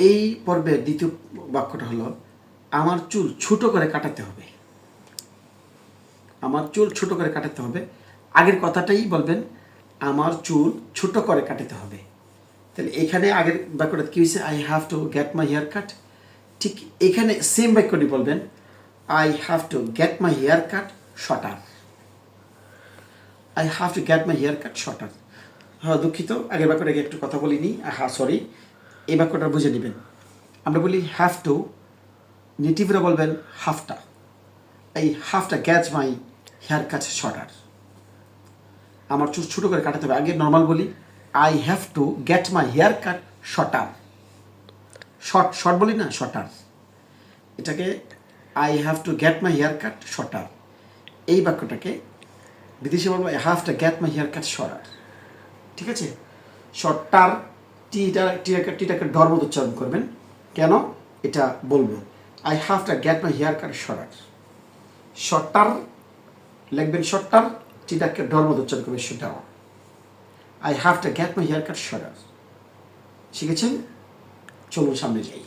এই পর্বের দ্বিতীয় বাক্যটা হলো আমার চুল ছোট করে কাটাতে হবে। আমার চুল ছোট করে কাটাতে হবে, আগের কথাটাই বলবেন আমার চুল ছোট করে কাটাতে হবে। তাহলে এখানে আগের বাক্যটা কী হয়েছে, I have to get my hair cut. ঠিক এখানে সেম বাক্যটি বলবেন I have to get my hair cut shorter. I have to get my hair cut shorter. হ্যাঁ দুঃখিত, আগের বাক্যটাকে একটু কথা বলিনি, হ্যাঁ সরি, এই বাক্যটা বুঝে নেবেন। আমরা বলি হ্যাভ টু, নেটিভরা বলবেন হাফটা। I have to get my hair cut shorter. আমার চুল ছোটো করে কাটাতে হবে। আগে নর্মাল বলি I have to get my hair cut shorter. Short short বলি না, শর্টার। এটাকে I have to get my hair cut shorter. এই বাক্যটাকে বিদেশি বলবো I have to get my hair cut shorter. ঠিক আছে, শর্টার টিটাকে ডর মতো উচ্চারণ করবেন। কেন এটা বলবো, I have to get my hair cut shorter. Shorter লিখবেন, শর্টার টিটাকে ডর মতো উচ্চারণ করবেন, shorter. I have to get my hair cut shorter. শিখেছেন? চলুন সামনে যাই।